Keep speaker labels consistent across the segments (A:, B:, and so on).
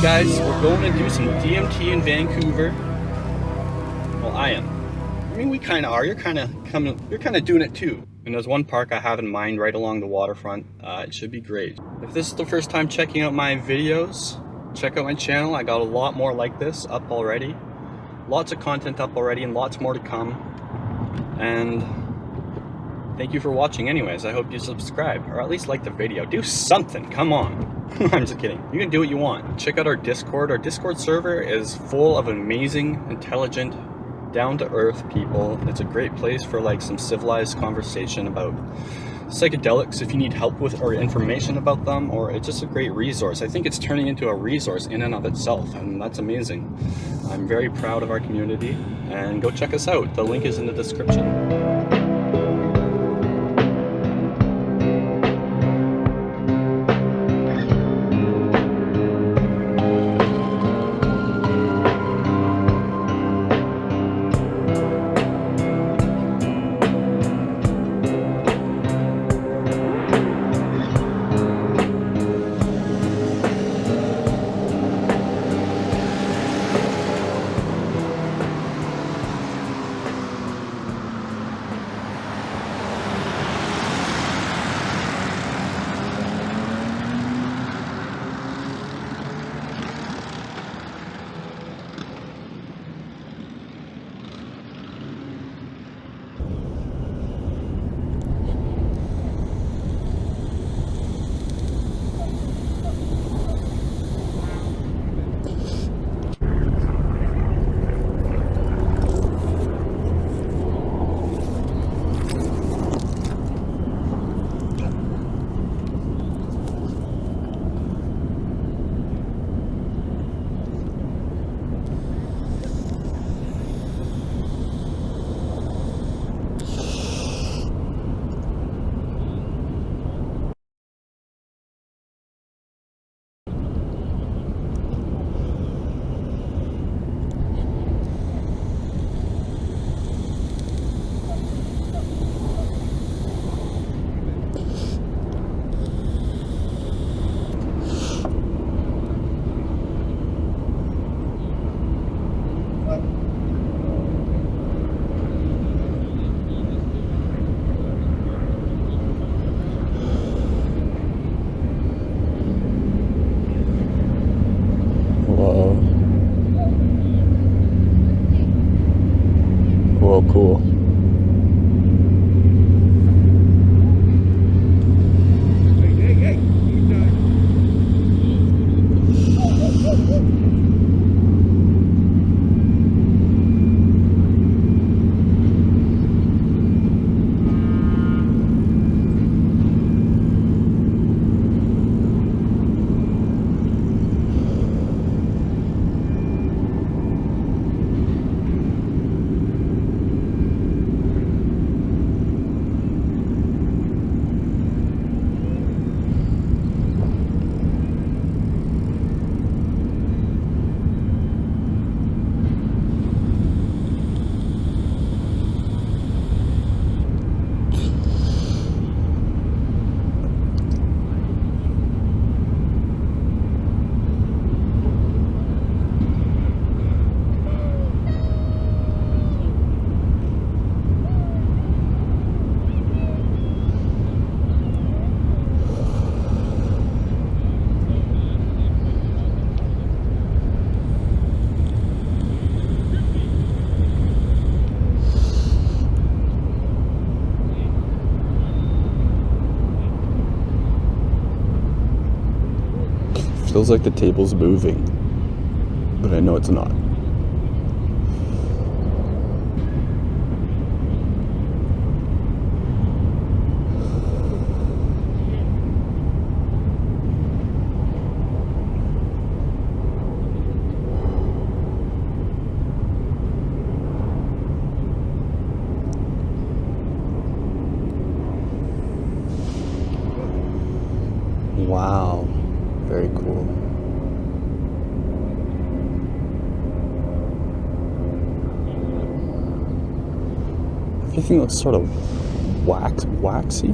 A: guys, we're going to do some DMT in Vancouver. Well, I am. I mean, we kind of are. You're kind of doing it too. And there's one park I have in mind right along the waterfront. It should be great. If this is the first time checking out my videos, check out my channel. I got a lot more like this up already. Lots of content up already and lots more to come. And thank you for watching anyways. I hope you subscribe, or at least like the video. Do something, come on. I'm just kidding. You can do what you want. Check out our Discord. Our Discord server is full of amazing, intelligent, down-to-earth people. It's a great place for like some civilized conversation about psychedelics if you need help with or information about them, or it's just a great resource. I think it's turning into a resource in and of itself, and that's amazing. I'm very proud of our community, and go check us out. The link is in the description. Whoa, cool. Feels like the table's moving, but I know it's not. Wow. Very cool. Everything looks sort of waxy.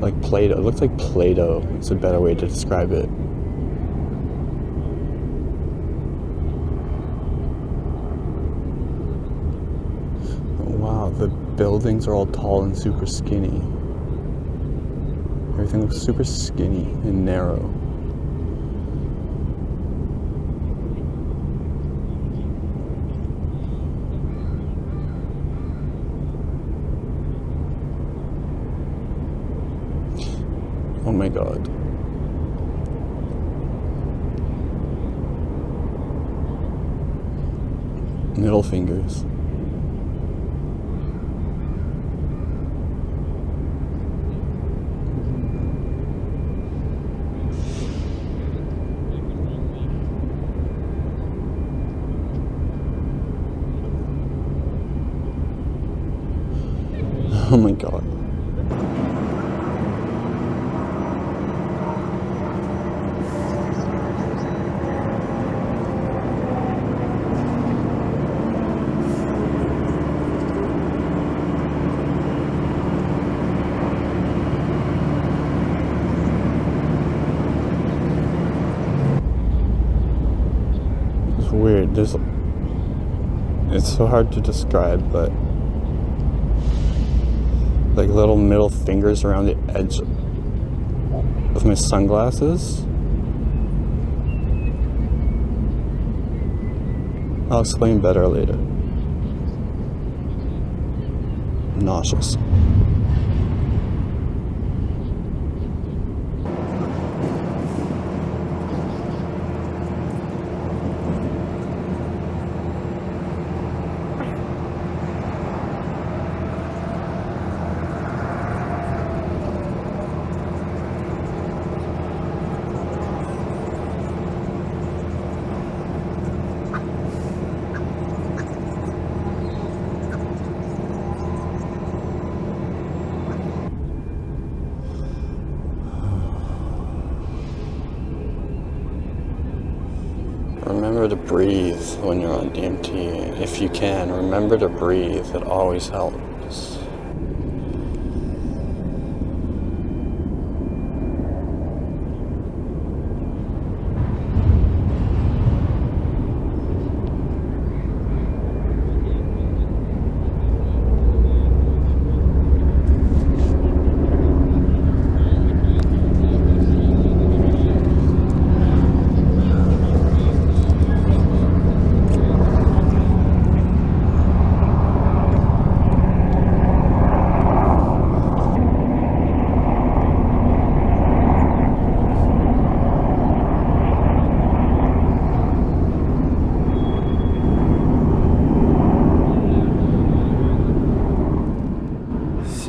A: like Play-Doh. It looks like Play-Doh. It's a better way to describe it. Wow, the buildings are all tall and super skinny. Everything looks super skinny and narrow. Oh my god. Middle fingers. Oh my god. It's weird. It's so hard to describe, but like little middle fingers around the edge of my sunglasses. I'll explain better later. Nauseous. Remember to breathe when you're on DMT. If you can, remember to breathe. It always helps.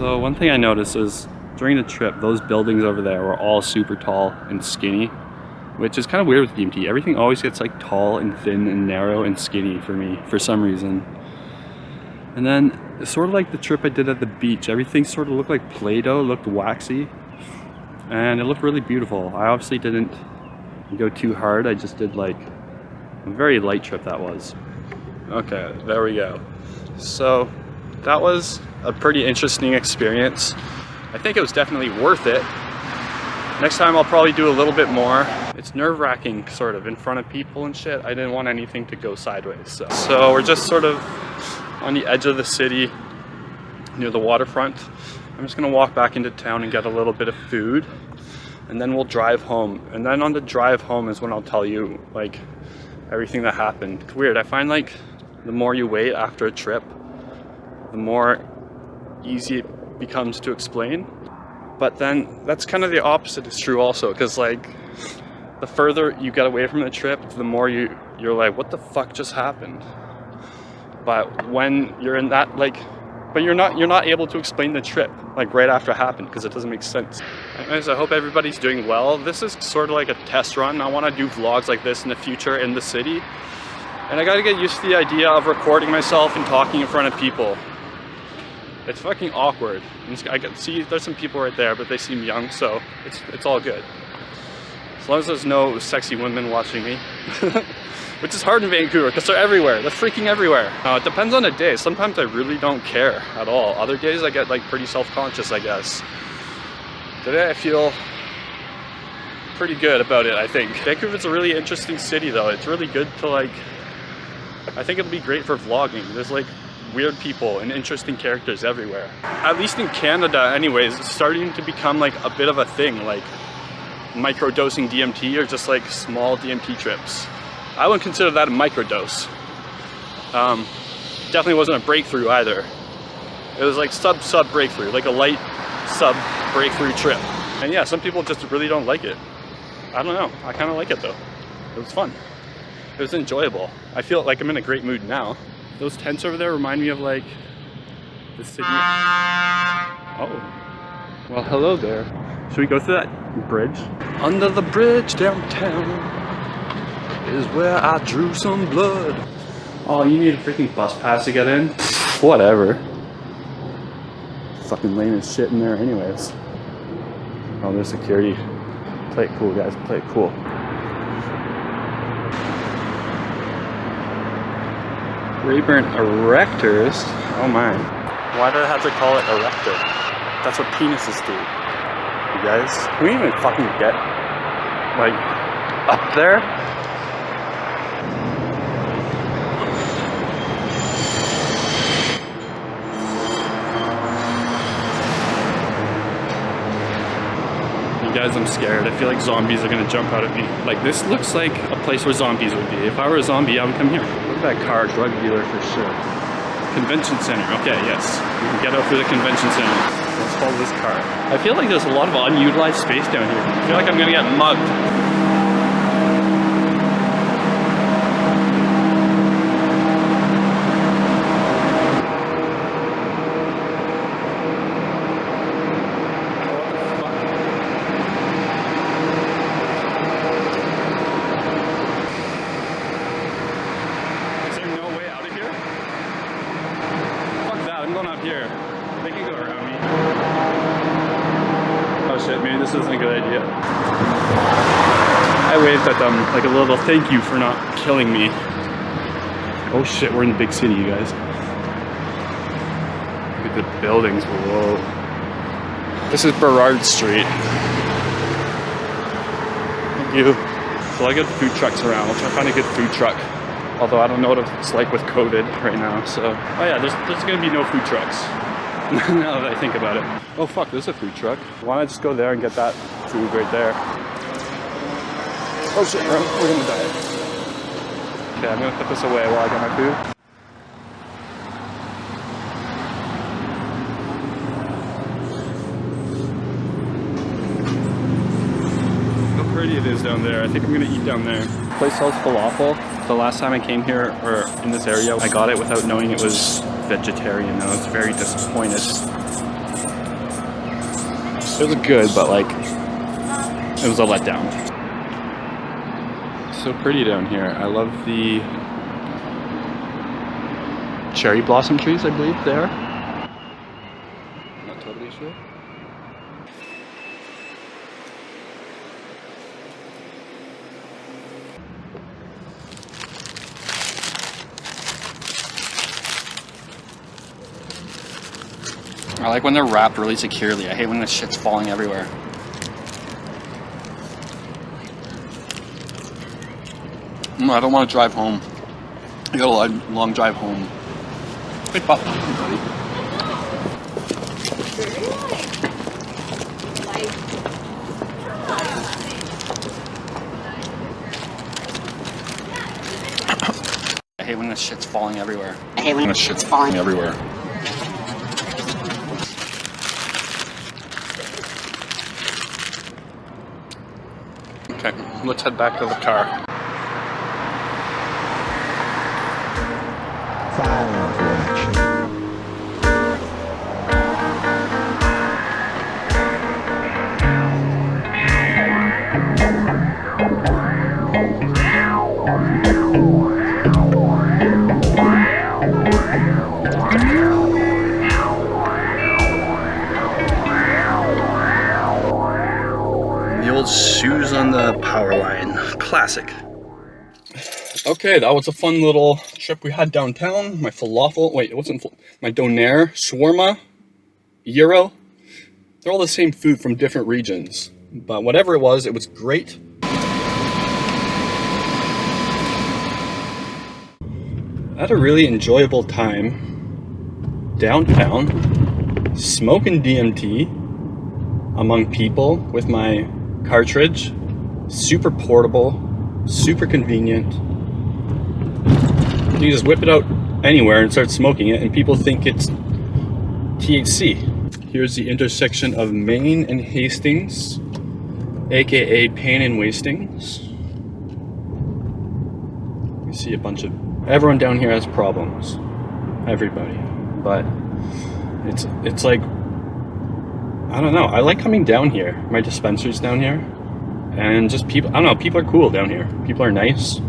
A: So one thing I noticed is during the trip, those buildings over there were all super tall and skinny, which is kind of weird with DMT. Everything always gets like tall and thin and narrow and skinny for me, for some reason. And then it's sort of like the trip I did at the beach. Everything sort of looked like Play-Doh, looked waxy, and it looked really beautiful. I obviously didn't go too hard. I just did like a very light trip that was. Okay, there we go. So that was a pretty interesting experience. I think it was definitely worth it. Next time I'll probably do a little bit more. It's nerve-wracking sort of in front of people and shit. I didn't want anything to go sideways. So we're just sort of on the edge of the city near the waterfront. I'm just gonna walk back into town and get a little bit of food, and then we'll drive home. And then on the drive home is when I'll tell you like everything that happened. It's weird, I find like the more you wait after a trip, the more easy it becomes to explain. But then that's kind of the opposite is true also, because like the further you get away from the trip, the more you're like, what the fuck just happened? But when you're in that like, but you're not able to explain the trip like right after it happened, because it doesn't make sense. Anyways, I hope everybody's doing well. This is sort of like a test run. I want to do vlogs like this in the future in the city, and I got to get used to the idea of recording myself and talking in front of people. It's fucking awkward. I can see there's some people right there, but they seem young, so it's all good. As long as there's no sexy women watching me. Which is hard in Vancouver, because they're everywhere. They're freaking everywhere. It depends on the day. Sometimes I really don't care at all. Other days I get like pretty self-conscious, I guess.
B: Today I feel pretty good about it, I think. Vancouver's a really interesting city though. It's really good to like, I think it'll be great for vlogging. There's like weird people and interesting characters everywhere. At least in Canada anyways, it's starting to become like a bit of a thing, like microdosing DMT or just like small DMT trips. I wouldn't consider that a microdose. Definitely wasn't a breakthrough either. It was like sub breakthrough, like a light sub breakthrough trip. And yeah, some people just really don't like it. I don't know, I kind of like it though. It was fun. It was enjoyable. I feel like I'm in a great mood now. Those tents over there remind me of like the city. Oh, well hello there. Should we go through that bridge? Under the bridge downtown is where I drew some blood. Oh, you need a freaking bus pass to get in? Whatever. Fucking lame as shit in there anyways. Oh, there's security. Play it cool, guys. Play it cool. Rayburn Erectors? Oh my. Why do I have to call it erector? That's what penises do. You guys? Can we even fucking get, like, up there? Guys, I'm scared. I feel like zombies are gonna jump out at me. Like, this looks like a place where zombies would be. If I were a zombie, I would come here. Look at that car, drug dealer for sure. Convention center. Okay, yes. We can get out through the convention center. Let's follow this car. I feel like there's a lot of unutilized space down here. I feel like I'm gonna get mugged. Here, they can go around me. Oh shit, maybe this isn't a good idea. I waved at them like a little thank you for not killing me. Oh shit, we're in the big city, you guys. Look at the buildings, whoa. This is Burrard Street. Thank you. So I got food trucks around. I'll try to find a good food truck. Although I don't know what it's like with COVID right now, so. Oh yeah, there's gonna be no food trucks. Now that I think about it. Oh fuck, there's a food truck. Why not just go there and get that food right there? Oh shit, we're gonna die. Okay, I'm gonna put this away while I get my food. How pretty it is down there. I think I'm gonna eat down there. The place sells falafel. The last time I came here, or in this area, I got it without knowing it was vegetarian. I was very disappointed. It was good, but like, it was a letdown. So pretty down here. I love the cherry blossom trees, I believe they are. Not totally sure. I like when they're wrapped really securely. I hate when the shit's falling everywhere. I don't want to drive home. I got a long drive home. Hey, Pop. Buddy. I hate when the shit's falling everywhere. I hate when the shit's falling everywhere. Okay, let's head back to the car. Shoes on the power line. Classic. Okay, that was a fun little trip we had downtown. My falafel, wait, it wasn't, my donair, shawarma, gyro.
A: They're all the same food from different regions. But whatever it was great. I had a really enjoyable time downtown, smoking DMT among people with my cartridge. Super portable, super convenient. You just whip it out anywhere and start smoking it, and people think it's THC. Here's the intersection of Main and Hastings, aka Pain and Wastings. You see a bunch of... Everyone down here has problems. Everybody. But it's like... I don't know. I like coming down here. My dispensary's down here. And just people... I don't know. People are cool down here. People are nice.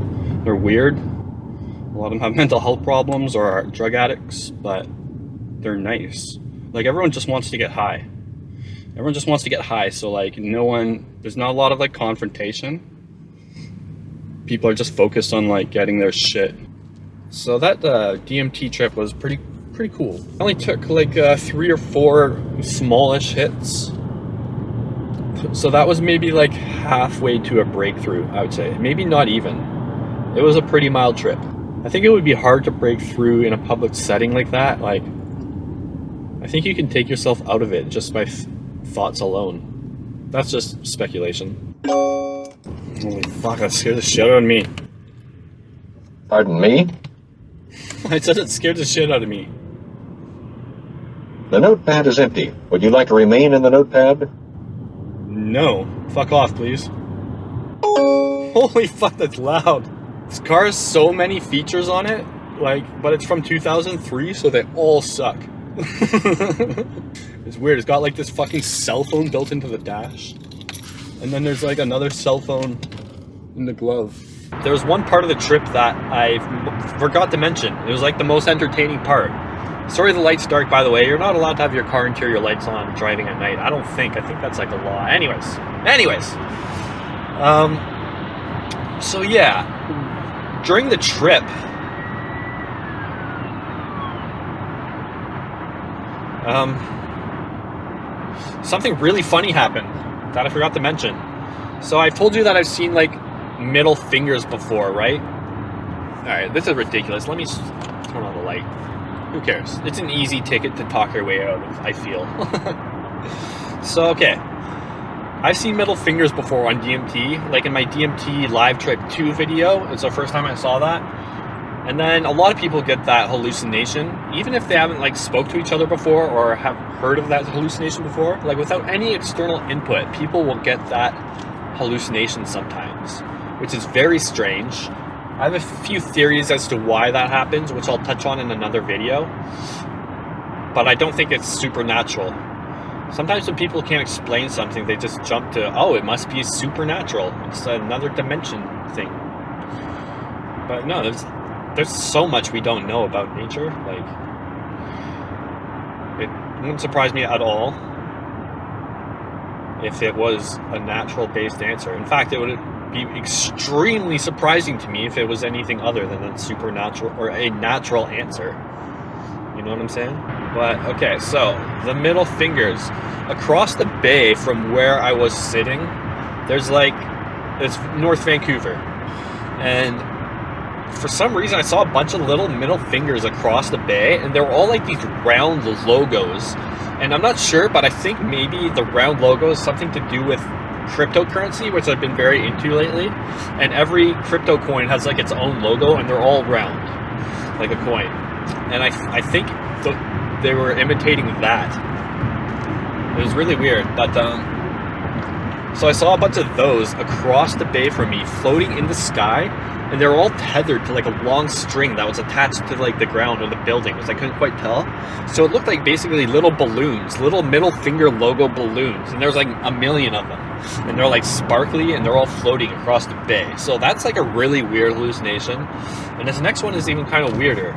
A: They're weird. A lot of them have mental health problems or are drug addicts. But they're nice. Like, everyone just wants to get high. Everyone just wants to get high, so like there's not a lot of like confrontation. People are just focused on like getting their shit. So that DMT trip was pretty cool. I only took like 3 or 4 smallish hits. So that was maybe like halfway to a breakthrough, I would say. Maybe not even. It was a pretty mild trip. I think it would be hard to break through in a public setting like that. Like, I think you can take yourself out of it just by thoughts alone. That's just speculation. Holy fuck, that scared the shit out of me.
C: Pardon me?
A: I said it scared the shit out of me.
C: The notepad is empty. Would you like to remain in the notepad?
A: No. Fuck off, please. Holy fuck, that's loud. This car has so many features on it, like, but it's from 2003, so they all suck. It's weird. It's got like this fucking cell phone built into the dash, and then there's like another cell phone in the glove. There was one part of the trip that I forgot to mention. It was like the most entertaining part. Sorry the light's dark, by the way. You're not allowed to have your car interior lights on driving at night. I think that's like a law. Anyways. So yeah, during the trip, something really funny happened that I forgot to mention. So I've told you that I've seen like middle fingers before, right? Alright, this is ridiculous. Let me turn on the light. Who cares? It's an easy ticket to talk your way out of, I feel. So, okay. I've seen middle fingers before on DMT, like in my DMT Live Trip 2 video. It's the first time I saw that. And then a lot of people get that hallucination, even if they haven't like spoke to each other before or have heard of that hallucination before. Like without any external input, people will get that hallucination sometimes, which is very strange. I have a few theories as to why that happens, which I'll touch on in another video. But I don't think it's supernatural. Sometimes when people can't explain something, they just jump to, oh, it must be supernatural. It's another dimension thing. But no, there's so much we don't know about nature. Like, it wouldn't surprise me at all if it was a natural based answer. In fact, it would be extremely surprising to me if it was anything other than a supernatural or a natural answer. You know what I'm saying? But okay, so the middle fingers across the bay from where I was sitting, there's like, it's North Vancouver, and for some reason I saw a bunch of little middle fingers across the bay, and they were all like these round logos. And I'm not sure, but I think maybe the round logo is something to do with cryptocurrency, which I've been very into lately. And every crypto coin has like its own logo, and they're all round, like a coin. And I think they were imitating that. It was really weird. But so I saw a bunch of those across the bay from me, floating in the sky, and they were all tethered to like a long string that was attached to like the ground or the buildings. I couldn't quite tell. So it looked like basically little balloons, little middle finger logo balloons, and there's like a million of them, and they're like sparkly, and they're all floating across the bay. So that's like a really weird hallucination. And this next one is even kind of weirder.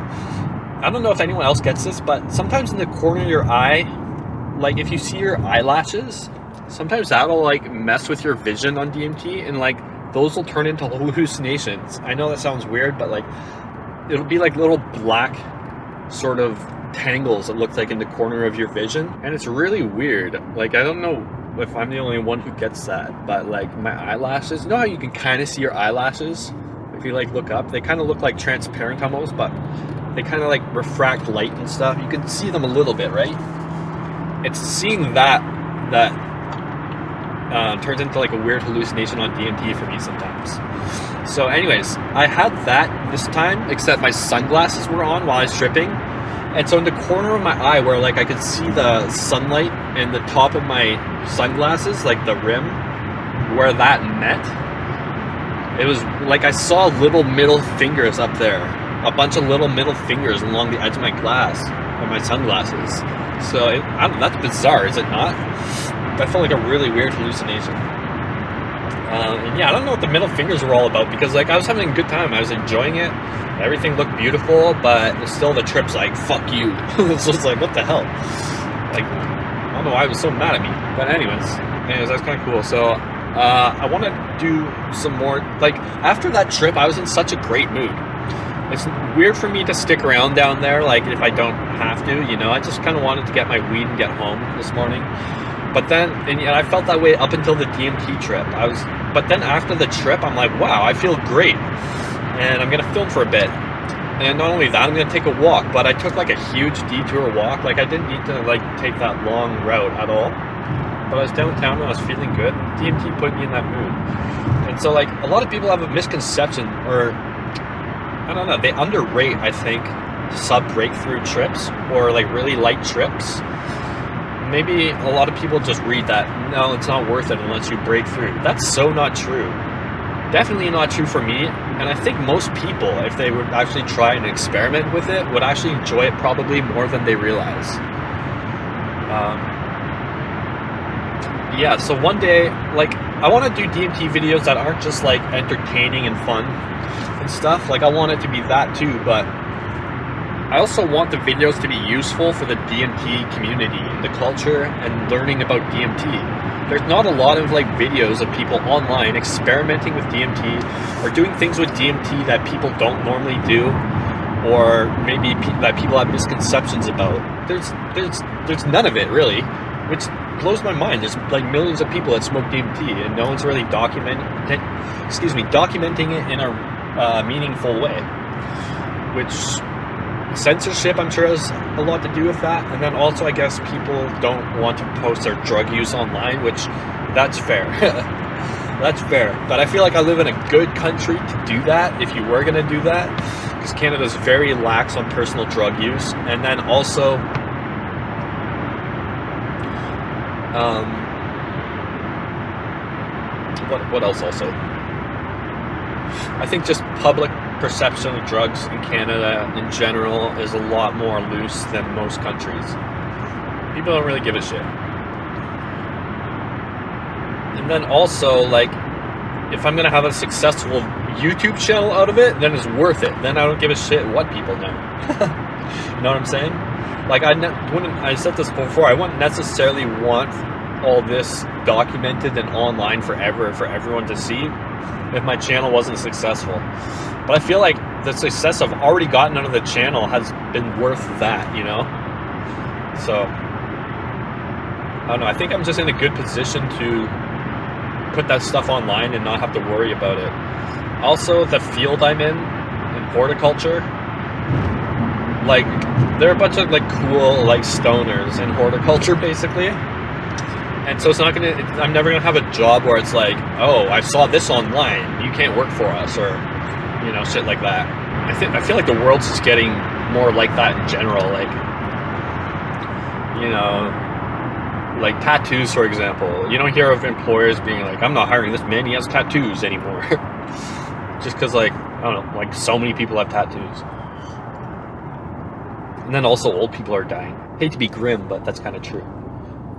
A: I don't know if anyone else gets this, but sometimes in the corner of your eye, like if you see your eyelashes, sometimes that'll like mess with your vision on DMT, and like those will turn into hallucinations. I know that sounds weird, but like it'll be like little black sort of
D: tangles, it looks like, in the corner of your vision, and it's really weird. Like, I don't know if I'm the only one who gets that, but like my eyelashes, you know how you can kind of see your eyelashes if you like look up? They kind of look like transparent almost, but they kind of like refract light and stuff. You can see them a little bit, right? It's seeing that turns into like a weird hallucination on DMT for me sometimes. So anyways, I had that this time, except my sunglasses were on while I was tripping. And so in the corner of my eye where like I could see the sunlight and the top of my sunglasses, like the rim, where that met, it was like I saw little middle fingers up there. A bunch of little middle fingers along the edge of my glass, or my sunglasses. So that's bizarre, is it not? That felt like a really weird hallucination. And yeah, I don't know what the middle fingers were all about, because like I was having a good time. I was enjoying it. Everything looked beautiful, but still the trip's like, fuck you. So it's like, what the hell? Like, I don't know why it was so mad at me. But anyways, that's kind of cool. So I want to do some more. Like, after that trip, I was in such a great mood. It's weird for me to stick around down there, like, if I don't have to, you know. I just kind of wanted to get my weed and get home this morning. But then, and I felt that way up until the DMT trip. But then after the trip, I'm like, wow, I feel great. And I'm going to film for a bit. And not only that, I'm going to take a walk. But I took like a huge detour walk. Like, I didn't need to like take that long route at all. But I was downtown and I was feeling good. DMT put me in that mood. And so like, a lot of people have a misconception, or I don't know, they underrate, I think, sub-breakthrough trips or like really light trips. Maybe a lot of people just read that, no, it's not worth it unless you break through. That's so not true. Definitely not true for me. And I think most people, if they would actually try and experiment with it, would actually enjoy it probably more than they realize. Yeah, so one day, like, I want to do DMT videos that aren't just like entertaining and fun and stuff. Like, I want it to be that too, but I also want the videos to be useful for the DMT community, the culture, and learning about DMT. There's not a lot of like videos of people online experimenting with DMT or doing things with DMT that people don't normally do, or maybe that people have misconceptions about. There's none of it really, which blows my mind. There's like millions of people that smoke DMT, and no one's really documenting it in a meaningful way. Which censorship, I'm sure, has a lot to do with that. And then also, I guess people don't want to post their drug use online, which that's fair. That's fair. But I feel like I live in a good country to do that, if you were going to do that, because Canada's very lax on personal drug use. And then also, what else also? I think just public perception of drugs in Canada in general is a lot more loose than most countries. People don't really give a shit. And then also, like, if I'm gonna have a successful YouTube channel out of it, then it's worth it. Then I don't give a shit what people know. You know what I'm saying? Like, I said this before, I wouldn't necessarily want all this documented and online forever for everyone to see if my channel wasn't successful. But I feel like the success I've already gotten out of the channel has been worth that, you know? So, I don't know, I think I'm just in a good position to put that stuff online and not have to worry about it. Also, the field I'm in horticulture, like, there are a bunch of like cool like stoners in horticulture basically. And so it's not gonna, I'm never gonna have a job where it's like, oh, I saw this online, you can't work for us, or, you know, shit like that. I feel like the world's just getting more like that in general, like, you know, like tattoos, for example. You don't hear of employers being like, I'm not hiring this man, he has tattoos anymore. Just because, like, I don't know, like so many people have tattoos. And then also old people are dying. Hate to be grim, but that's kind of true.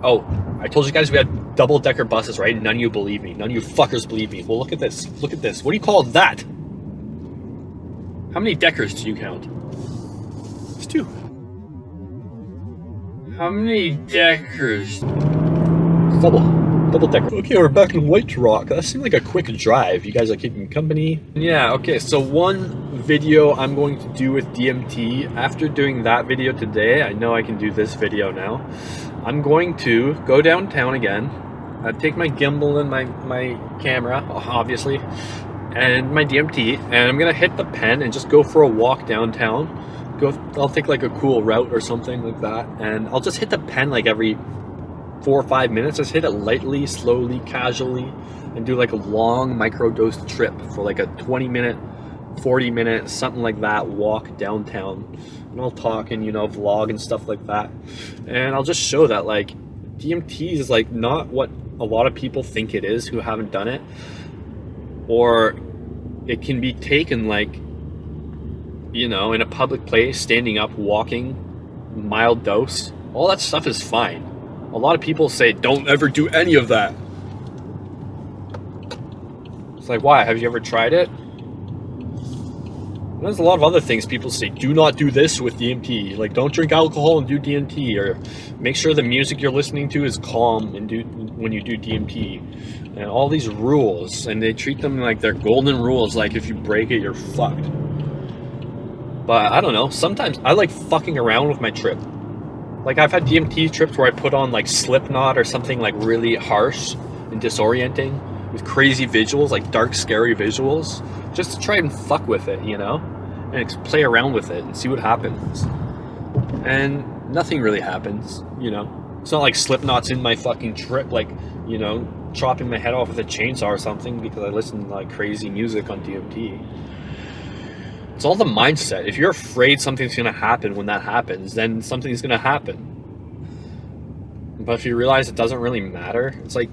D: Oh, I told you guys we had double-decker buses, right? None of you believe me. None of you fuckers believe me. Well, look at this. Look at this. What do you call that? How many deckers do you count? It's 2. How many deckers? It's double. Double decker. Okay, we're back in White Rock. That seemed like a quick drive. You guys are keeping company. Yeah, okay, so one video I'm going to do with DMT. After doing that video today, I know I can do this video now. I'm going to go downtown again. Take my gimbal and my camera, obviously, and my DMT, and I'm gonna hit the pen and just go for a walk downtown. I'll take like a cool route or something like that, and I'll just hit the pen like every 4 or 5 minutes. Just hit it lightly, slowly, casually, and do like a long microdose trip for like a 20-minute, 40-minute, something like that walk downtown. And I'll talk and, you know, vlog and stuff like that. And I'll just show that like DMT is like not what a lot of people think it is who haven't done it, or it can be taken like, you know, in a public place, standing up, walking, mild dose. All that stuff is fine. A lot of people say, don't ever do any of that. It's like, why? Have you ever tried it? There's a lot of other things people say. Do not do this with DMT. Like, don't drink alcohol and do DMT. Or make sure the music you're listening to is calm and when you do DMT. And all these rules. And they treat them like they're golden rules. Like, if you break it, you're fucked. But I don't know, sometimes I like fucking around with my trip. Like, I've had DMT trips where I put on like Slipknot or something like really harsh and disorienting with crazy visuals, like dark, scary visuals, just to try and fuck with it, you know? And play around with it and see what happens. And nothing really happens, you know? It's not like Slipknot's in my fucking trip, like, you know, chopping my head off with a chainsaw or something because I listen to like crazy music on DMT. It's all the mindset. If you're afraid something's going to happen when that happens, then something's going to happen. But if you realize it doesn't really matter, it's like,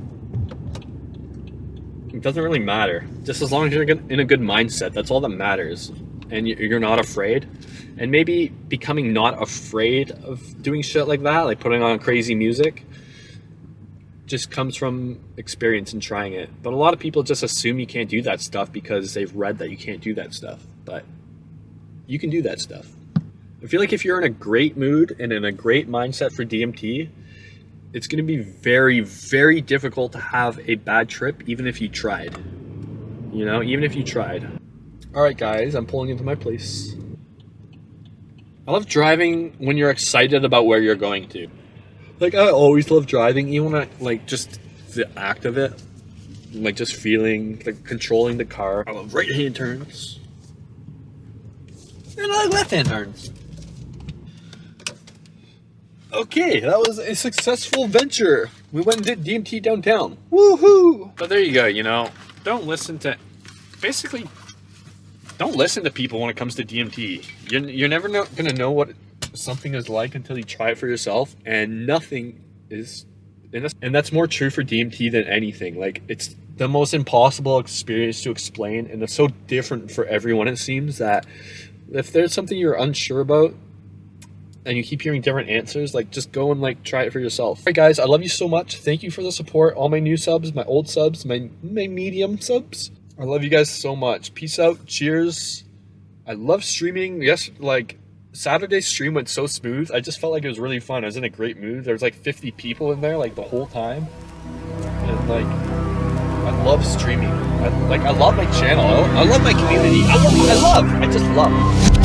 D: it doesn't really matter. Just as long as you're in a good mindset, that's all that matters. And you're not afraid. And maybe becoming not afraid of doing shit like that, like putting on crazy music, just comes from experience and trying it. But a lot of people just assume you can't do that stuff because they've read that you can't do that stuff. But you can do that stuff. I feel like if you're in a great mood and in a great mindset for DMT, it's going to be very, very difficult to have a bad trip, even if you tried. You know, even if you tried. All right, guys, I'm pulling into my place. I love driving when you're excited about where you're going to. Like, I always love driving, even when I, like, just the act of it. Like, just feeling, like, controlling the car. I love right-hand turns. And I like left-hand turns. Okay, that was a successful venture. We went and did DMT downtown. Woohoo! But there you go, you know, don't listen to people when it comes to DMT. You're never gonna know what something is like until you try it for yourself, and nothing is, and that's more true for DMT than anything. Like, it's the most impossible experience to explain, and it's so different for everyone, it seems, that if there's something you're unsure about and you keep hearing different answers, like, just go and like try it for yourself. All right, guys, I love you so much. Thank you for the support. All my new subs, my old subs, my medium subs. I love you guys so much. Peace out. Cheers. I love streaming. Yes, like, Saturday's stream went so smooth. I just felt like it was really fun. I was in a great mood. There was like 50 people in there like the whole time. And like, I love streaming. I love my channel. I love my community. I just love.